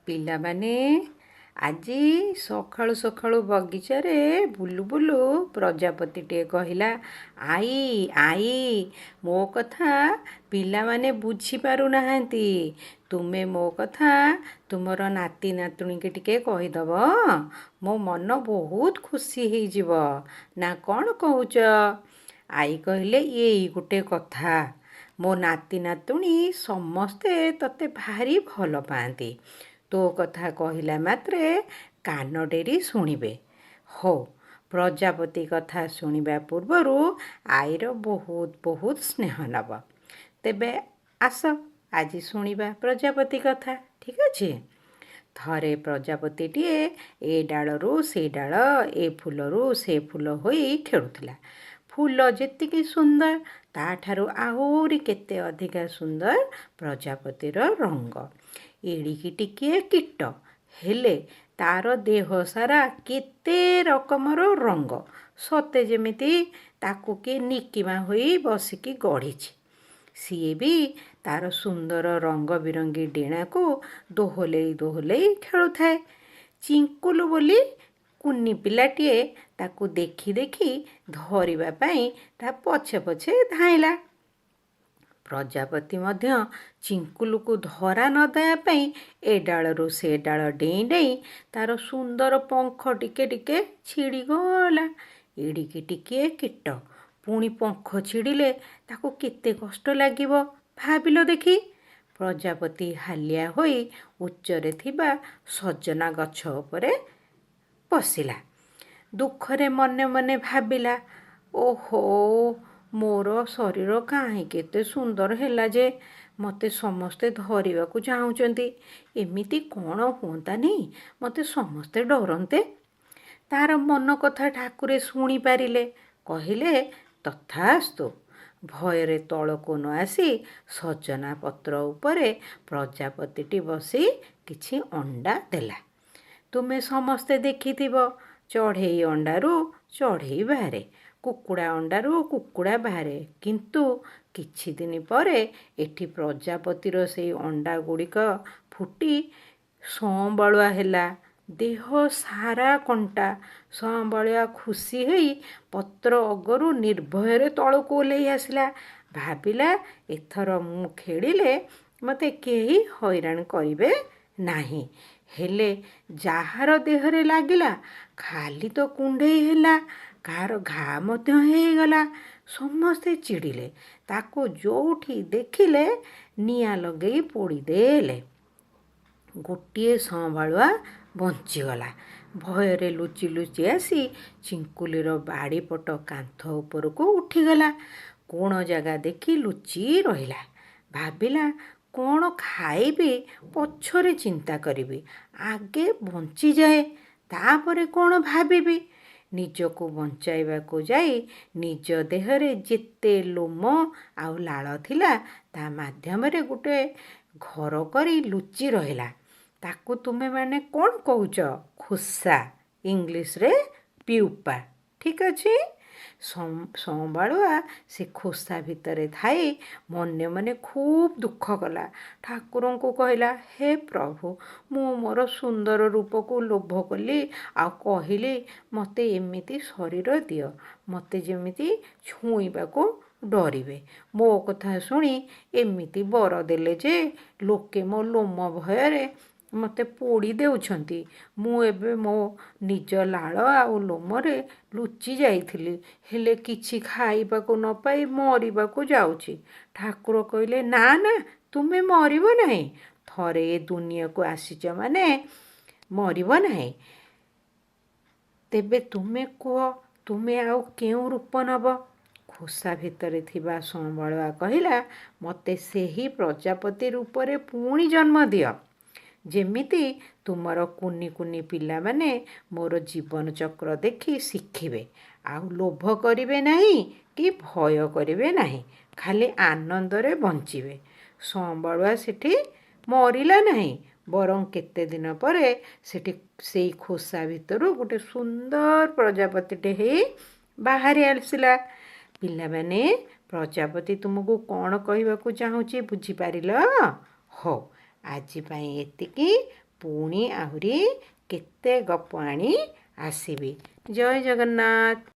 ପିଲାମାନେ ଆଜି ସକାଳୁ ସକାଳୁ ବଗିଚାରେ ବୁଲୁ ବୁଲୁ ପ୍ରଜାପତିଟିଏ କହିଲା, ଆଈ ଆଈ, ମୋ କଥା ପିଲାମାନେ ବୁଝିପାରୁନାହାନ୍ତି। ତୁମେ ମୋ କଥା ତୁମର ନାତି ନାତୁଣୀକି ଟିକେ କହିଦେବ, ମୋ ମନ ବହୁତ ଖୁସି ହେଇଯିବ। ନା କ'ଣ କହୁଛ? ଆଈ କହିଲେ, ଏଇ ଗୋଟେ କଥା, ମୋ ନାତି ନାତୁଣୀ ସମସ୍ତେ ତତେ ଭାରି ଭଲ ପାଆନ୍ତି। ତୋ କଥା କହିଲା ମାତ୍ରେ କାନ ଡେରି ଶୁଣିବେ। ହଉ, ପ୍ରଜାପତି କଥା ଶୁଣିବା ପୂର୍ବରୁ ଆଈର ବହୁତ ବହୁତ ସ୍ନେହ ନେବ। ତେବେ ଆସ ଆଜି ଶୁଣିବା ପ୍ରଜାପତି କଥା, ଠିକ୍ ଅଛି? ଥରେ ପ୍ରଜାପତିଟିଏ ଏ ଡାଳରୁ ସେ ଡାଳ, ଏ ଫୁଲରୁ ସେ ଫୁଲ ହୋଇ ଖେଳୁଥିଲା। ଫୁଲ ଯେତିକି ସୁନ୍ଦର, ତାଠାରୁ ଆହୁରି କେତେ ଅଧିକା ସୁନ୍ଦର ପ୍ରଜାପତିର ରଙ୍ଗ। ଏଡ଼ିକି ଟିକିଏ କୀଟ, ହେଲେ ତାର ଦେହ ସାରା କେତେ ରକମର ରଙ୍ଗ, ସତେ ଯେମିତି ତାକୁ କିଏ ନିକିମା ହୋଇ ବସିକି ଗଢ଼ିଛି। ସିଏ ବି ତାର ସୁନ୍ଦର ରଙ୍ଗ ବିରଙ୍ଗୀ ଡେଣାକୁ ଦୋହଲେଇ ଦୋହଲେଇ ଖେଳୁଥାଏ। ଚିଙ୍କୁଲୁ ବୋଲି କୁନି ପିଲାଟିଏ ତାକୁ ଦେଖି ଦେଖି ଧରିବା ପାଇଁ ତା ପଛେ ପଛେ ଧାଇଁଲା। ପ୍ରଜାପତି ମଧ୍ୟ ଚିଙ୍କୁଲୁକୁ ଧରା ନ ଦେବା ପାଇଁ ଏ ଡାଳରୁ ସେ ଡାଳ ଡେଇଁ ଡେଇଁ ତାର ସୁନ୍ଦର ପଙ୍ଖ ଟିକେ ଟିକେ ଛିଡ଼ିଗଲା। ଏଡ଼ିକି ଟିକିଏ କୀଟ, ପୁଣି ପଙ୍ଖ ଛିଡ଼ିଲେ ତାକୁ କେତେ କଷ୍ଟ ଲାଗିବ ଭାବିଲ ଦେଖି। ପ୍ରଜାପତି ହାଲିଆ ହୋଇ ଉଚ୍ଚରେ ଥିବା ସଜନା ଗଛ ଉପରେ ବସିଲା। ଦୁଃଖରେ ମନେ ମନେ ଭାବିଲା, ଓହୋ, ମୋର ଶରୀର କାହିଁକି ଏତେ ସୁନ୍ଦର ହେଲା ଯେ ମୋତେ ସମସ୍ତେ ଧରିବାକୁ ଚାହୁଁଛନ୍ତି। ଏମିତି କ'ଣ ହୁଅନ୍ତାନି, ମୋତେ ସମସ୍ତେ ଡରନ୍ତେ। ତାର ମନ କଥା ଠାକୁରେ ଶୁଣିପାରିଲେ। କହିଲେ, ତଥାସ୍ତୁ। ଭୟରେ ତଳକୁ ନ ଆସି ସଜନା ପତ୍ର ଉପରେ ପ୍ରଜାପତିଟି ବସି କିଛି ଅଣ୍ଡା ଦେଲା। ତୁମେ ସମସ୍ତେ ଦେଖିଥିବ, ଚଢ଼େଇ ଅଣ୍ଡାରୁ ଚଢ଼େଇ ବାହାରେ, କୁକୁଡ଼ା ଅଣ୍ଡାରୁ କୁକୁଡ଼ା ବାହାରେ। କିନ୍ତୁ କିଛି ଦିନ ପରେ ଏଠି ପ୍ରଜାପତିର ସେଇ ଅଣ୍ଡା ଗୁଡ଼ିକ ଫୁଟି ସଂବାଳୁଆ ହେଲା। ଦେହ ସାରା କଣ୍ଟା। ସଂବାଳୁଆ ଖୁସି ହୋଇ ପତ୍ର ଅଗରୁ ନିର୍ଭୟରେ ତଳକୁ ଓହ୍ଲେଇ ଆସିଲା। ଭାବିଲା, ଏଥର ମୁଁ ଖେଳିଲେ ମୋତେ କେହି ହଇରାଣ କରିବେ ନାହିଁ। ହେଲେ ଯାହାର ଦେହରେ ଲାଗିଲା ଖାଲି ତ କୁଣ୍ଡେଇ ହେଲା, କାହାର ଘା ମଧ୍ୟ ହେଇଗଲା। ସମସ୍ତେ ଚିଡ଼ିଲେ, ତାକୁ ଯେଉଁଠି ଦେଖିଲେ ନିଆଁ ଲଗେଇ ପୋଡ଼ିଦେଲେ। ଗୋଟିଏ ସଂବାଳୁଆ ବଞ୍ଚିଗଲା। ଭୟରେ ଲୁଚି ଲୁଚି ଆସି ଚିଙ୍କୁଲିର ବାଡ଼ିପଟ କାନ୍ଥ ଉପରକୁ ଉଠିଗଲା। କୋଣ ଜାଗା ଦେଖି ଲୁଚି ରହିଲା। ଭାବିଲା, କ'ଣ ଖାଇବି ପଛରେ ଚିନ୍ତା କରିବି, ଆଗେ ବଞ୍ଚିଯାଏ, ତାପରେ କ'ଣ ଭାବିବି। ନିଜକୁ ବଞ୍ଚାଇବାକୁ ଯାଇ ନିଜ ଦେହରେ ଯେତେ ଲୋମ ଆଉ ଲାଳ ଥିଲା ତା ମାଧ୍ୟମରେ ଗୋଟେ ଘର କରି ଲୁଚି ରହିଲା। ତାକୁ ତୁମେମାନେ କ'ଣ କହୁଛ? ଖୋସା, ଇଂଲିଶରେ ପ୍ୟୁପା, ଠିକ୍ ଅଛି? ସଂବାଳୁଆ ସେ ଖୋସା ଭିତରେ ଥାଇ ମନେ ମନେ ଖୁବ୍ ଦୁଃଖ କଲା। ଠାକୁରଙ୍କୁ କହିଲା, ହେ ପ୍ରଭୁ, ମୁଁ ମୋର ସୁନ୍ଦର ରୂପକୁ ଲୋଭ କଲି ଆଉ କହିଲି ମୋତେ ଏମିତି ଶରୀର ଦିଅ, ମୋତେ ଯେମିତି ଛୁଇଁବାକୁ ଡରିବେ। ମୋ କଥା ଶୁଣି ଏମିତି ବର ଦେଲେ ଯେ ଲୋକେ ମୋ ଲୋମ ଭୟରେ ମୋତେ ପୋଡ଼ି ଦେଉଛନ୍ତି। ମୁଁ ଏବେ ମୋ ନିଜ ଲାଳ ଆଉ ଲୋମରେ ଲୁଚି ଯାଇଥିଲି, ହେଲେ କିଛି ଖାଇବାକୁ ନ ପାଇ ମରିବାକୁ ଯାଉଛି। ଠାକୁର କହିଲେ, ନା ନା, ତୁମେ ମରିବ ନାହିଁ। ଥରେ ଏ ଦୁନିଆକୁ ଆସିଛ ମାନେ ମରିବ ନାହିଁ। ତେବେ ତୁମେ କୁହ, ତୁମେ ଆଉ କେଉଁ ରୂପ ନେବ? ଖୋସା ଭିତରେ ଥିବା ସଂବାଳୁଆ କହିଲା, ମୋତେ ସେହି ପ୍ରଜାପତି ରୂପରେ ପୁଣି ଜନ୍ମ ଦିଅ। ଯେମିତି ତୁମର କୁନି କୁନି ପିଲାମାନେ ମୋର ଜୀବନ ଚକ୍ର ଦେଖି ଶିଖିବେ, ଆଉ ଲୋଭ କରିବେ ନାହିଁ କି ଭୟ କରିବେ ନାହିଁ, ଖାଲି ଆନନ୍ଦରେ ବଞ୍ଚିବେ। ସଂବାଳୁଆ ସେଠି ମରିଲା ନାହିଁ, ବରଂ କେତେ ଦିନ ପରେ ସେଠି ସେଇ ଖୋସା ଭିତରୁ ଗୋଟେ ସୁନ୍ଦର ପ୍ରଜାପତିଟେ ହେଇ ବାହାରି ଆସିଲା। ପିଲାମାନେ, ପ୍ରଜାପତି ତୁମକୁ କ'ଣ କହିବାକୁ ଚାହୁଁଛି ବୁଝିପାରିଲ? ହଉ, ଆଜି ପାଇଁ ଏତିକି। ପୁଣି ଆହୁରି କେତେ ଗପ ଆଣି ଆସିବି। ଜୟ ଜଗନ୍ନାଥ।